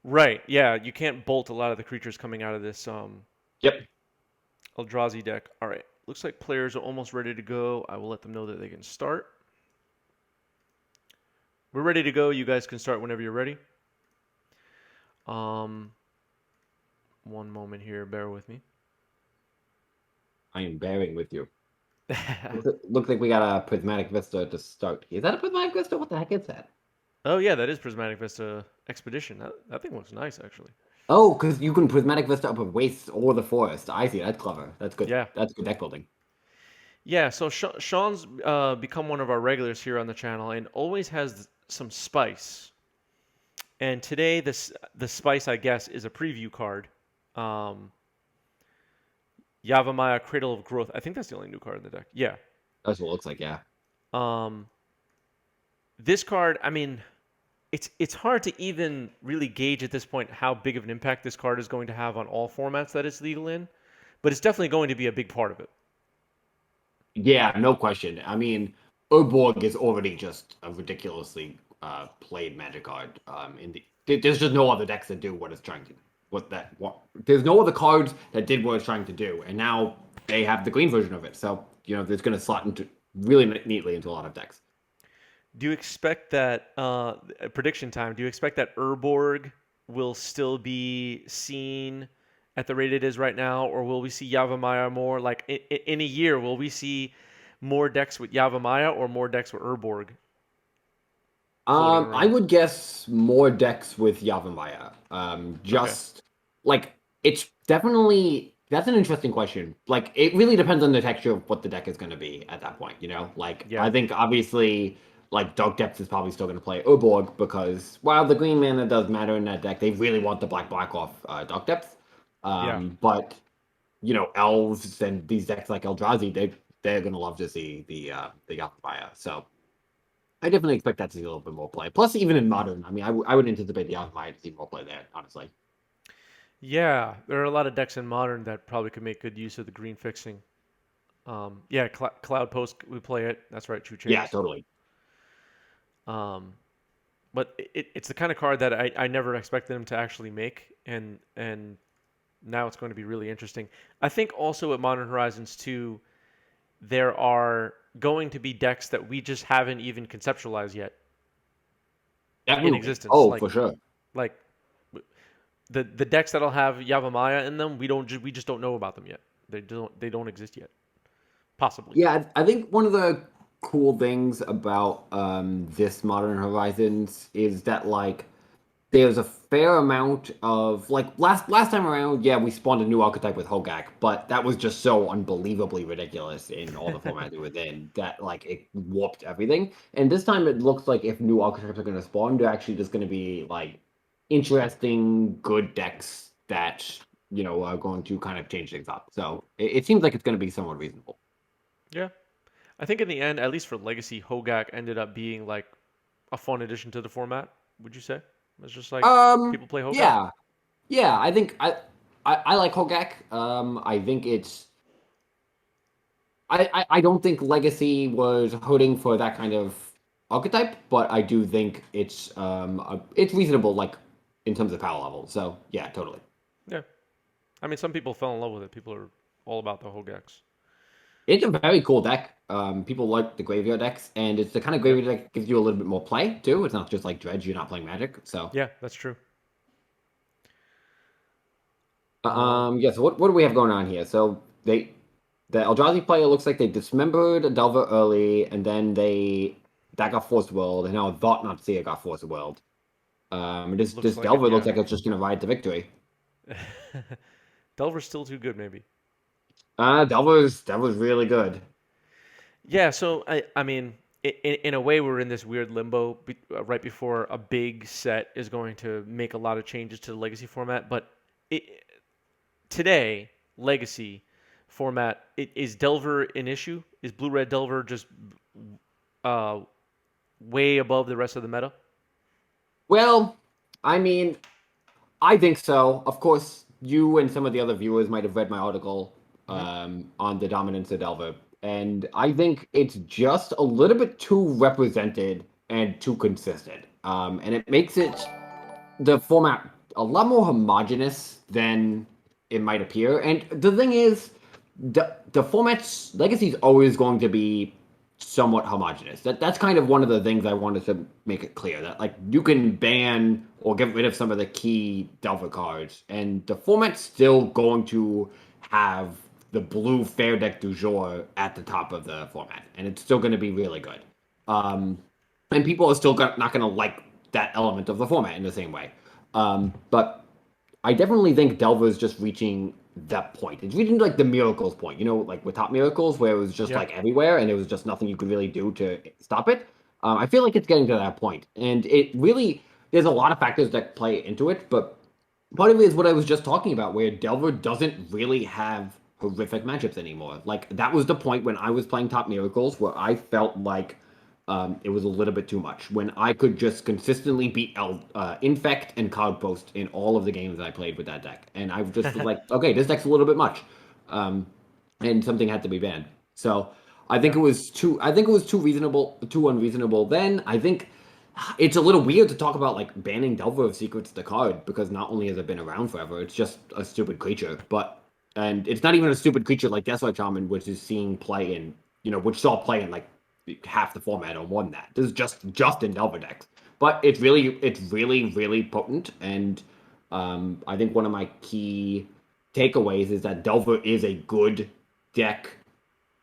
Right. Yeah, you can't bolt a lot of the creatures coming out of this Yep. Eldrazi deck. All right. Looks like players are almost ready to go. I will let them know that they can start. We're ready to go. You guys can start whenever you're ready. Um, one moment here. Bear with me. I am bearing with you. Looks like we got a Prismatic Vista to start. Is that a Prismatic Vista? What the heck is that? Oh yeah, that is Prismatic Vista Expedition. That thing looks nice actually. Oh, because you can Prismatic Vista up a Waste or the Forest. I see. That's clever. That's good. Yeah. That's good deck building. Yeah, so Sean's become one of our regulars here on the channel and always has some spice. And today, the spice, I guess, is a preview card. Um, Yavimaya Cradle of Growth. I think that's the only new card in the deck. Yeah. That's what it looks like, yeah. Um, this card, I mean, it's hard to even really gauge at this point how big of an impact this card is going to have on all formats that it's legal in, but it's definitely going to be a big part of it. Yeah, no question. I mean, Urborg is already just a ridiculously played Magic card. There's just no other decks that do what it's trying to there's no other cards that did what it's trying to do, and now they have the green version of it. So it's going to slot into really neatly into a lot of decks. Do you expect that prediction time? Do you expect that Urborg will still be seen at the rate it is right now, or will we see Yavimaya more? Like in a year, will we see more decks with Yavimaya or more decks with Urborg floating I around? would guess more decks with Yavimaya. Okay. Just like it's definitely that's an interesting question. Like it really depends on the texture of what the deck is going to be at that point. Like Yeah. I think obviously like Dark Depths is probably still going to play Urborg because while the green mana does matter in that deck, they really want the black off Dark Depths. Yeah. But elves and these decks like Eldrazi, they're going to love to see the Yavimaya. So. I definitely expect that to see a little bit more play. Plus, even in modern, I mean, I would anticipate the Alchemy to see more play there, honestly. Yeah. There are a lot of decks in Modern that probably could make good use of the green fixing. Yeah. Cloud Post, we play it. That's right. True Yeah, Chains. totally. Um, but it's the kind of card that I never expected him to actually make, and now it's going to be really interesting. I think also at Modern Horizons 2, there are going to be decks that we just haven't even conceptualized yet in Definitely. existence. Oh, Like for sure. like the decks that'll have Yavimaya in them, we just don't know about them yet. They don't exist yet. Possibly. Yeah, I think one of the cool things about this Modern Horizons is that like there's a fair amount of like last time around, yeah, we spawned a new archetype with Hogak, but that was just so unbelievably ridiculous in all the formats it was in that like it warped everything. And this time it looks like if new archetypes are going to spawn, they're actually just going to be like interesting, good decks that are going to kind of change things up. So it seems like it's going to be somewhat reasonable. Yeah. I think in the end, at least for Legacy, Hogak ended up being like a fun addition to the format. Would you say? It's just like people play Hogak. Yeah, yeah. I think I like Hogak. I think it's I don't think Legacy was hoping for that kind of archetype, but I do think it's reasonable, like in terms of power level. So yeah, totally. Yeah. I mean, some people fell in love with it. People are all about the Hogaks. It's a very cool deck. People like the graveyard decks, and it's the kind of Yeah. graveyard deck that gives you a little bit more play too. It's not just like dredge; you're not playing Magic. So, Yeah, that's true. yeah. So what do we have going on here? So the Eldrazi player looks like they dismembered a Delver early, and then that got Forced World, and now Thought Not Seer got Forced World. Looks This like it. Delver looks Yeah. like it's just gonna ride to victory. Delver's still too good, maybe. Delver's really good. Yeah. So I mean, in a way, we're in this weird limbo right before a big set is going to make a lot of changes to the Legacy format. But it, today, Legacy format is Delver an issue? Is Blue Red Delver just uh, way above the rest of the meta? Well, I mean, I think so. Of course, you and some of the other viewers might have read my article Hmm. on the dominance of Delver, and I think it's just a little bit too represented and too consistent. And it makes it the format a lot more homogenous than it might appear. And the thing is, the format's legacy is always going to be somewhat homogenous. That's kind of one of the things I wanted to make it clear that like you can ban or get rid of some of the key Delver cards, and the format's still going to have the blue fair deck du jour at the top of the format, and it's still going to be really good. Um, and people are still not going to like that element of the format in the same way. But I definitely think Delver is just reaching that point. It's reaching like the miracles point, like with Top Miracles, where it was just Yeah. like everywhere and there was just nothing you could really do to stop it. I feel like it's getting to that point, and it really there's a lot of factors that play into it, but part of it is what I was just talking about, where Delver doesn't really have horrific matchups anymore. Like that was the point when I was playing Top Miracles, where I felt like it was a little bit too much. When I could just consistently beat Infect and Cloudpost in all of the games I played with that deck, and I just was like, okay, this deck's a little bit much, um, and something had to be banned. So I think Yeah. it was too. I think it was too reasonable, too unreasonable. Then I think it's a little weird to talk about like banning Delver of Secrets the card because not only has it been around forever, it's just a stupid creature. And it's not even a stupid creature like Deathlight Shaman, which is seeing play in which saw play in like half the format or more than that. This is just in Delver decks, but it's really potent. And I think one of my key takeaways is that Delver is a good deck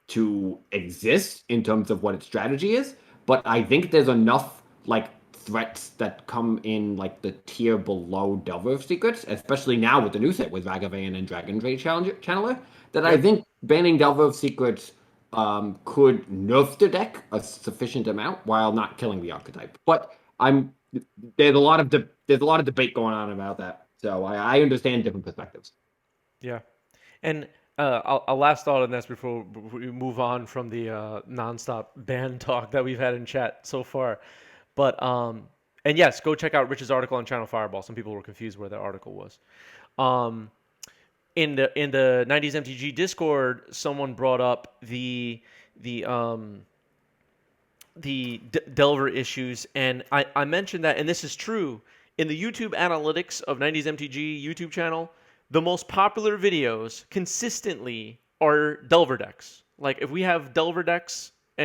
to exist in terms of what its strategy is, but I think there's enough like threats that come in like the tier below Delver of Secrets, especially now with the new set with Ragavan and Dragon Trade Channeler, that I Yep. think banning Delver of Secrets could nerf the deck a sufficient amount while not killing the archetype. But I'm there's a lot of debate going on about that, so I understand different perspectives. Yeah. And I'll last thought on this before we move on from the nonstop ban talk that we've had in chat so far. But and yes, go check out Rich's article on Channel Fireball. Some people were confused where that article was. Um, in the 90s MTG Discord, someone brought up the um Delver issues, and I mentioned that, and this is true. In the YouTube analytics of 90s MTG YouTube channel, the most popular videos consistently are Delver decks. Like if we have Delver decks uh,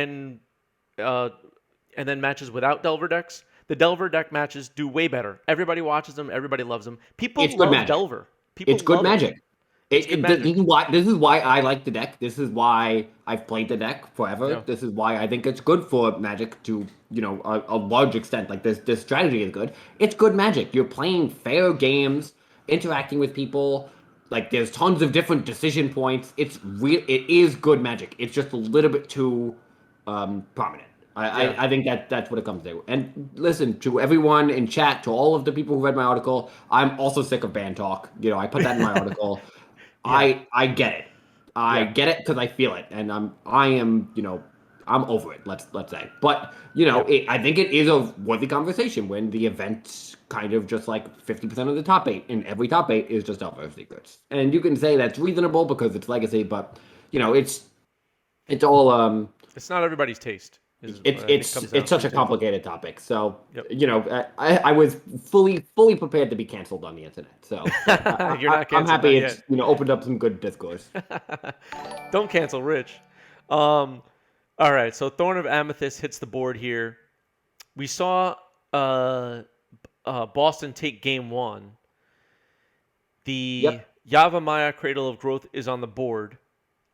and then matches without Delver decks, the Delver deck matches do way better. Everybody watches them. Everybody loves them. People It's good love magic. Delver. People It's good love it. magic. It's good magic. This is why I like the deck. This is why I've played the deck forever. Yeah. This is why I think it's good for Magic to a large extent. Like this strategy is good. It's good Magic. You're playing fair games, interacting with people. Like there's tons of different decision points. It's real. It is good Magic. It's just a little bit too prominent. Yeah. I think that's what it comes to. And listen to everyone in chat, to all of the people who read my article. I'm also sick of ban talk. I put that in my article. Yeah. I get it. I Yeah. get it because I feel it, and I am I'm over it. Let's say, but Yeah. I think it is a worthy conversation when the event's kind of just like 50% of the top eight, and every top eight is just Eldrazi Secrets, and you can say that's reasonable because it's legacy, but it's all It's not everybody's taste, is it's what I think it's comes down it's to such a too. complicated topic. So Yep. I was fully prepared to be canceled on the internet. So, but You're not I'm canceled, happy not it's yet. opened up some good discourse. Don't cancel Rich. Um, all right, so Thorn of Amethyst hits the board here. We saw uh, Boston take game one. The Yep. Yava Maya Cradle of Growth is on the board.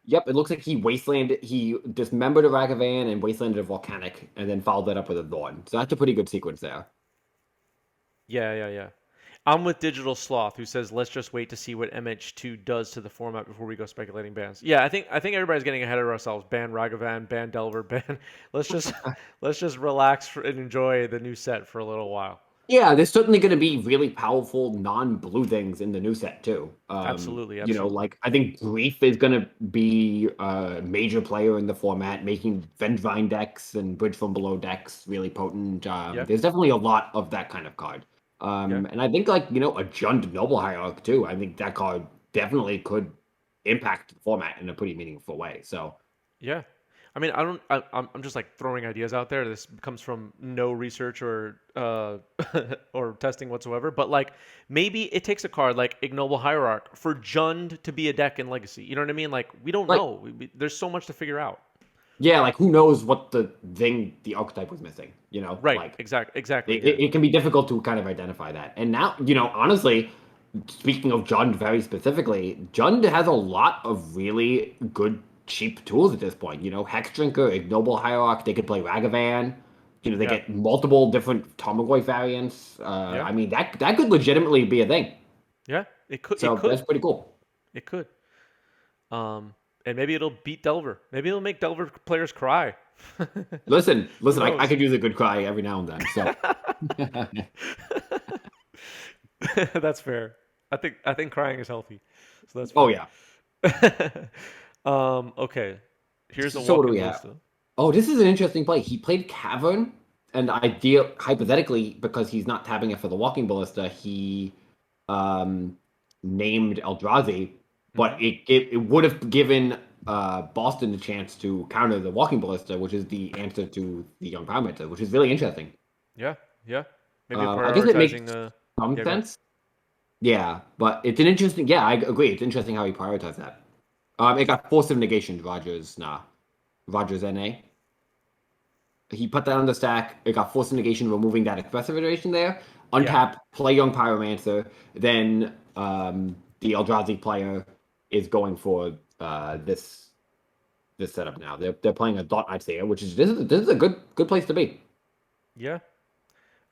Yep, it looks like he dismembered a Ragavan and wastelanded a Volcanic, and then followed that up with a Thorn. So that's a pretty good sequence there. Yeah, yeah, yeah. I'm with Digital Sloth, who says let's just wait to see what MH2 does to the format before we go speculating bans. Yeah, I think everybody's getting ahead of ourselves. Ban Ragavan, ban Delver, ban. Let's just let's just relax and enjoy the new set for a little while. Yeah, there's certainly going to be really powerful non-blue things in the new set too. Absolutely, absolutely. Like I think Grief is going to be a major player in the format, making Vengevine decks and Bridge from Below decks really potent. Yeah, There's definitely a lot of that kind of card. yeah, And I think like a Jund Noble Hierarch too. I think that card definitely could impact the format in a pretty meaningful way. So yeah. I mean, I don't. I'm just like throwing ideas out there. This comes from no research or or testing whatsoever. But like, maybe it takes a card like Ignoble Hierarch for Jund to be a deck in Legacy. You know what I mean? Like, we don't Like, know. There's so much to figure out. yeah, like who knows what the archetype was missing, you know? Right. Like Exactly. Yeah. it can be difficult to kind of identify that. And now, honestly, speaking of Jund very specifically, Jund has a lot of really good cheap tools at this point. Hex Drinker, Ignoble Hierarch, they could play Ragavan. They Yeah. get multiple different Tarmogoyf variants. Yeah. I mean, that could legitimately be a thing. Yeah. It could. It So that's could. pretty cool. It could. And maybe it'll beat Delver. Maybe it'll make Delver players cry. Who Listen, I knows? could use a good cry every now and then. So, That's fair. I think crying is healthy, so that's oh yeah. fair. Okay. Here's a So what do walk-in we have? ballista. Oh, this is an interesting play. He played Cavern, and hypothetically, because he's not tapping it for the Walking Ballista, he um, named Eldrazi, but Hmm. it would have given Boston a chance to counter the Walking Ballista, which is the answer to the Young Pyromancer, which is really interesting. Yeah, yeah. Maybe I guess it prioritizing. makes some Yeah, go ahead. sense. Yeah, but it's an interesting. Yeah, I agree. It's interesting how he prioritized that. It got Force of Negation, Rogers NA. He put that on the stack. It got Force of Negation, removing that expressive iteration there. Yeah, Untap, play Young Pyromancer. Then the Eldrazi player is going for this setup now. They're playing a Dot Knight here, which is this is a good place to be. yeah.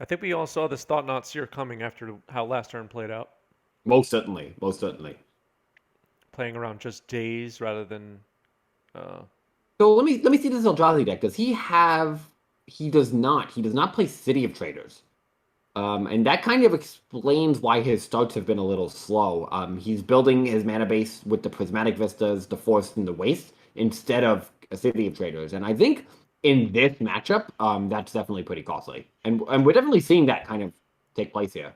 I think we all saw this Thought Not Seer coming after how last turn played out, Most certainly, most certainly. playing around just days rather than. Uh, So let me see this Eldrazi deck. Does he have? He does not. He does not play City of Traders. And that kind of explains why his starts have been a little slow. He's building his mana base with the Prismatic Vistas, the Forest, and the Waste instead of a City of Traders. And I think in this matchup, that's definitely pretty costly. And we're definitely seeing that kind of take place here.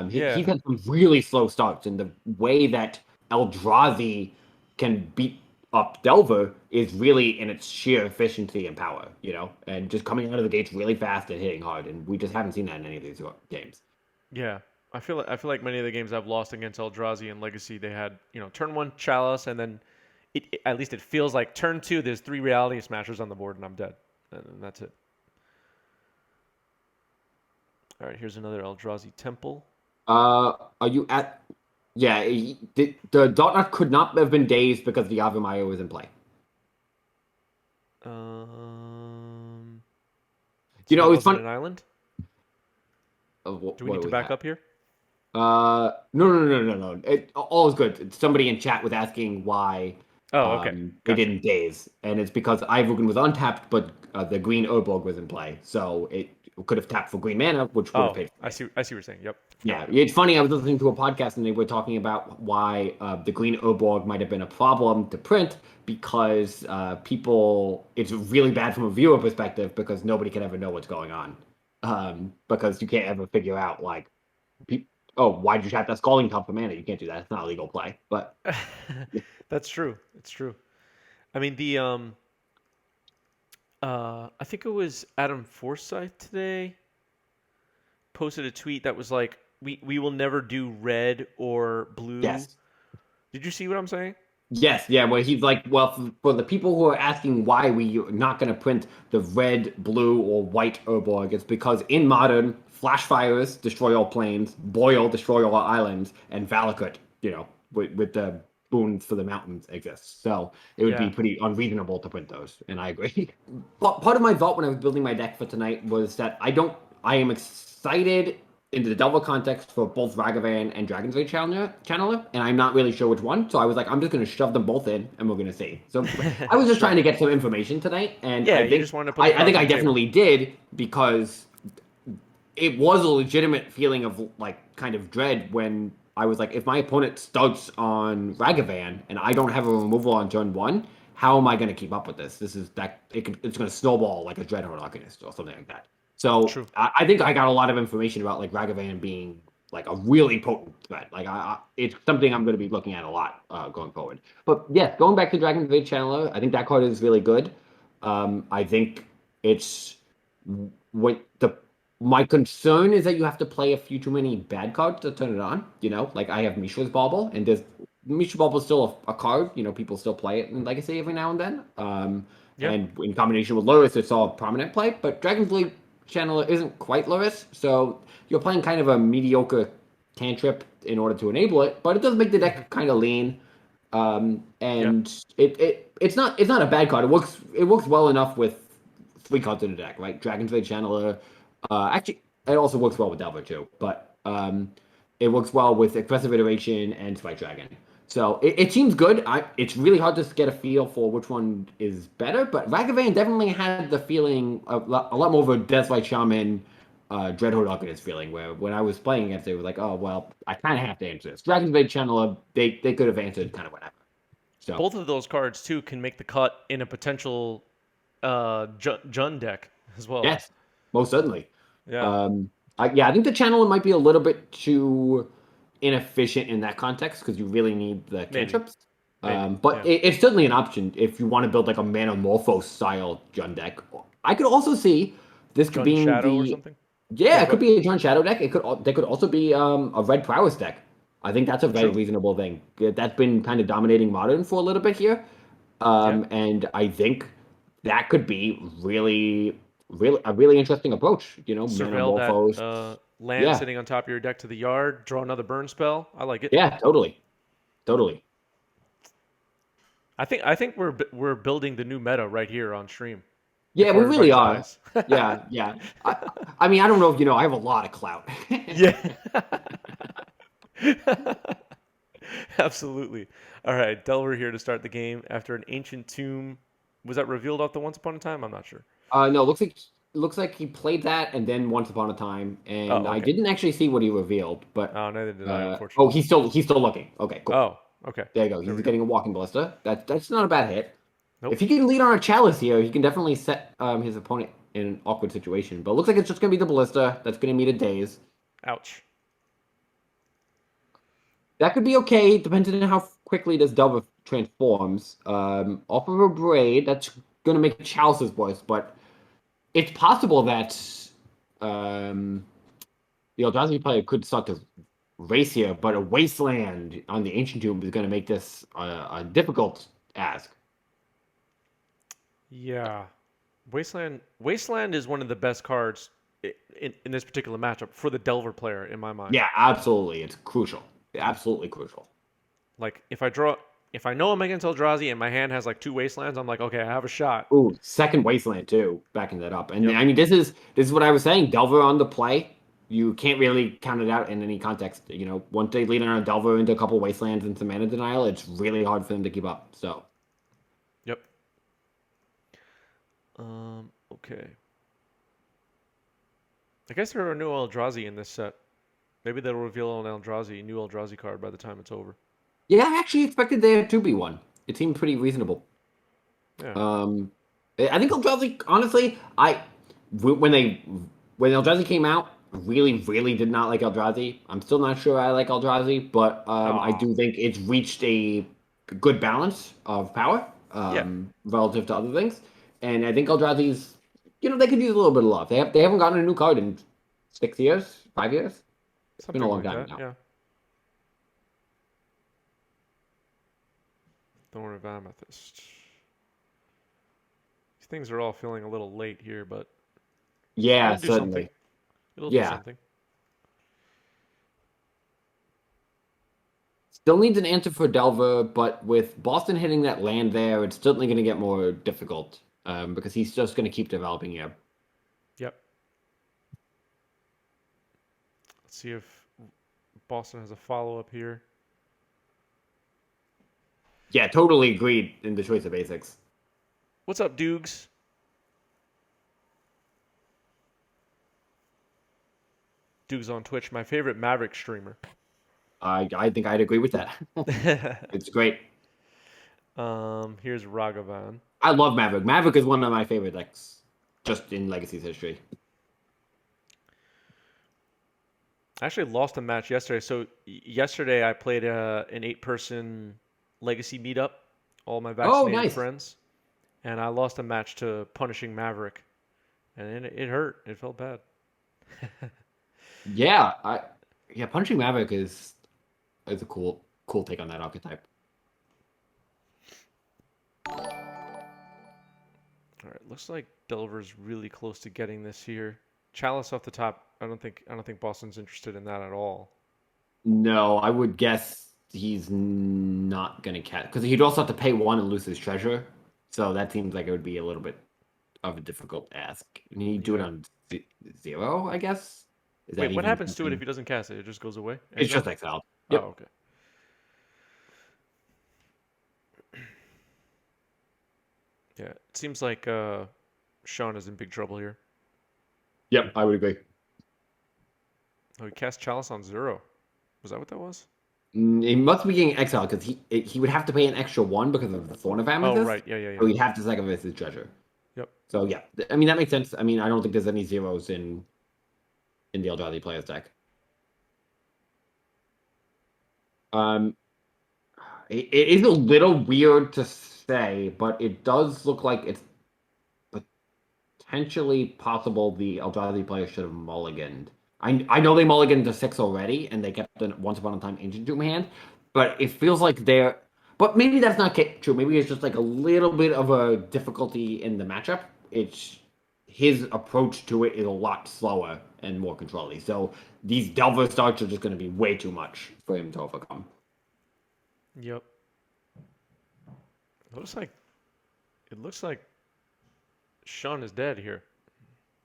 He's yeah, had some really slow starts, and the way that Eldrazi can beat up Delver is really in its sheer efficiency and power, and just coming out of the gates really fast and hitting hard. And we just haven't seen that in any of these games. yeah. I feel like many of the games I've lost against Eldrazi and Legacy, they had turn one Chalice, and then at least it feels like turn two. There's three Reality Smashers on the board, and I'm dead, and that's it. All right, here's another Eldrazi Temple. Are you at? Yeah, the Dotnut could not have been dazed because the Ave Maria was in play. Um, You so know, that it was wasn't fun. an island. Do we What need do to we back have? up here? No. All is good. Somebody in chat was asking why Oh, okay, they gotcha. didn't daze, and it's because Ivogin was untapped, but the green Urborg was in play, so it could have tapped for green mana, which would have Oh, paid for I it. see. I see what you're saying. Yep, yep, Yeah, yep. it's funny. I was listening to a podcast and they were talking about why the green Urborg might have been a problem to print because people. It's really bad from a viewer perspective because nobody can ever know what's going on. Because you can't ever figure out like, oh, why did you tap that Scalding Top for mana? You can't do that. It's not a legal play. But That's true. It's true. I mean, I think it was Adam Forsyth today posted a tweet that was like, "We will never do red or blue." yes, Did you see what I'm saying? yes, yeah. Where he's like, well, for the people who are asking why we are not going to print the red, blue, or white Urborg, it's because in modern, flash fires destroy all planes, boil destroy all islands, and Valakut, with the boons for the mountains exist. So it would be Yeah. pretty unreasonable to print those, and I agree. But part of my thought when I was building my deck for tonight was that I am excited into the Delver context for both Ragavan and Dragon's Rage Channeler, and I'm not really sure which one. So I was like, I'm just going to shove them both in, and we're going to see. So I was just trying Sure. to get some information tonight, and Yeah, I you think just wanted to put I, the I think cards on I the table. definitely did because it was a legitimate feeling of like kind of dread when I was like, if my opponent starts on Ragavan and I don't have a removal on turn one, how am I going to keep up with this? This is that it's going to snowball like a Dreadhorde Arcanist or something like that. So True. I think I got a lot of information about like Ragavan being like a really potent threat. Like it's something I'm going to be looking at a lot going forward. But yes, going back to Dragon's Blade Channeler, I think that card is really good. I think it's what the my concern is that you have to play a few too many bad cards to turn it on. Like I have Mishra's Bauble, and there's Mishra Bauble is still a card. People still play it in Legacy every now and then. Yeah. And in combination with Lurrus, it's all prominent play. But Dragon's Blade Channeler isn't quite Lurrus, so you're playing kind of a mediocre cantrip in order to enable it. But it does make the deck kind of lean. Yeah. And it's not a bad card. It works well enough with three cards in the deck, right? Dragon's Blade Channeler. Actually, it also works well with Delver too, but it works well with Expressive Iteration and Spike Dragon. So it seems good. It's really hard to get a feel for which one is better, but Ragavan definitely had the feeling a lot more of a Deathlight Shaman, Dreadhorde Arcanist feeling, where when I was playing against it, it was like, oh, well, I kind of have to answer this. Dragon's Blade Channeler, they could have answered kind of whatever. So, Both of those cards too can make the cut in a potential Jund deck as well. yes, most certainly. Yeah. Yeah, I think the Channeler might be a little bit too inefficient in that context because you really need the Maybe. cantrips. Maybe. But Yeah. it's certainly an option if you want to build like a Mana Morphos style Jund deck. I could also see this could Jund be Shadow or the something. yeah, Yeah. it Go could ahead. be a Jund Shadow deck. They could also be a Red Prowess deck. I think that's a very True. reasonable thing. That's been kind of dominating Modern for a little bit here. Yeah. And I think that could be really a really interesting approach. Mana Surveil that Morphos. land Yeah, sitting on top of your deck to the yard. Draw another burn spell. I like it. yeah, totally, totally. I think we're building the new meta right here on stream Yeah, before we really everybody's are. eyes. Yeah, yeah. I mean, I don't know if you know, I have a lot of clout. Yeah. Absolutely. All right, Delver here to start the game after an ancient tomb. Was that revealed off the Once Upon a Time? I'm not sure. No, looks like he played that and then Once Upon a Time, and Oh, I okay. didn't actually see what he revealed, but Oh, neither did I, oh, unfortunately. he's still looking. Okay, cool. Oh, okay. There you go. There He's we go. getting a walking ballista. That's not a bad hit. Nope. If he can lead on a chalice here, he can definitely set his opponent in an awkward situation. But it looks like it's just gonna be the ballista that's gonna meet a daze. Ouch. That could be okay, depending on how quickly this Delver transforms. Off of a braid, that's gonna make chalices worse, but it's possible that um, the Eldrazi player could start to race here, but a wasteland on the ancient tomb is going to make this a difficult ask. Yeah. Wasteland is one of the best cards in this particular matchup for the Delver player in my mind. Yeah, absolutely, it's crucial, absolutely crucial. Like if I know I'm against Eldrazi and my hand has like two Wastelands, I'm like, okay, I have a shot. Ooh, second wasteland too, backing that up, and Yep. I mean this is what I was saying. Delver on the play, you can't really count it out in any context. Once they lead on a Delver into a couple wastelands and some mana denial, it's really hard for them to keep up. So Yep. Okay. I guess there are no Eldrazi in this set. Maybe they'll reveal an new Eldrazi card by the time it's over. yeah, I actually expected there to be one. It seemed pretty reasonable. Yeah. Um, I think Eldrazi, honestly, when Eldrazi came out, really did not like Eldrazi. I'm still not sure I like Eldrazi, but I Aw. do think it's reached a good balance of power Yeah. relative to other things, and I think Eldrazi's, they could use a little bit of love. They haven't gotten a new card in 6 years, 5 years. It's been a Something long like time that. now. Yeah. Thorn of Amethyst. These things are all feeling a little late here, but Yeah, it'll do something. certainly. It'll do Yeah. something. Still needs an answer for Delver, but with Boston hitting that land there, it's certainly going to get more difficult because he's just going to keep developing here. Yep. Let's see if Boston has a follow up here. Yeah, totally agreed in the choice of basics. What's up, Dukes? Dukes on Twitch, my favorite Maverick streamer. I think I'd agree with that. It's great. Here's Ragavan. I love Maverick. Maverick is one of my favorite decks, just in Legacy's history. I actually lost a match yesterday. So yesterday I played an 8-person Legacy meetup, all my Oh, vaccinated nice. friends, and I lost a match to Punishing Maverick, and it hurt. It felt bad. Yeah, yeah, Punching Maverick is a cool take on that archetype. All right, looks like Delver's really close to getting this here. Chalice off the top. I don't think Boston's interested in that at all. No, I would guess he's not gonna catch because he'd also have to pay one and lose his treasure. So that seems like it would be a little bit of a difficult ask. And he'd do it Yeah. on zero, I guess. Is that Wait, what even happens to it if something? he doesn't cast it? It just goes away, It's exiled? just exiled. Oh, Yep. okay. Yeah, it seems like Sean is in big trouble here. Yep, I would agree. Oh, he cast Chalice on zero. Was that what that was? He must be getting exiled because he would have to pay an extra one because of the Thorn of Oh, Amethyst. right. Yeah, yeah, So yeah. he'd have to sacrifice his treasure. Yep. So yeah, I mean that makes sense. I mean I don't think there's any zeros in the Eldrazi player's deck. Um, it is a little weird to say, but it does look like it's potentially possible the Eldrazi player should have mulliganed. I know they mulliganed to six already, and they kept the Once Upon a Time Ancient Tomb hand, but it feels like they're. But maybe that's not true. Maybe it's just like a little bit of a difficulty in the matchup. It's his approach to it is a lot slower and more controlly. So these Delver starts are just going to be way too much for him to overcome. Yep. It looks like it looks like Sean is dead here.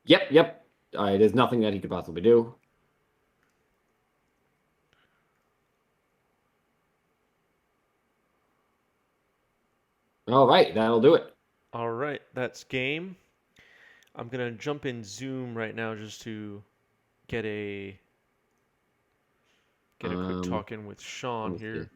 Yep. There's nothing that he could possibly do. All right, that'll do it. All right, that's game. I'm gonna jump in Zoom right now just to get a get a quick Um, talk in with let Sean me see. here.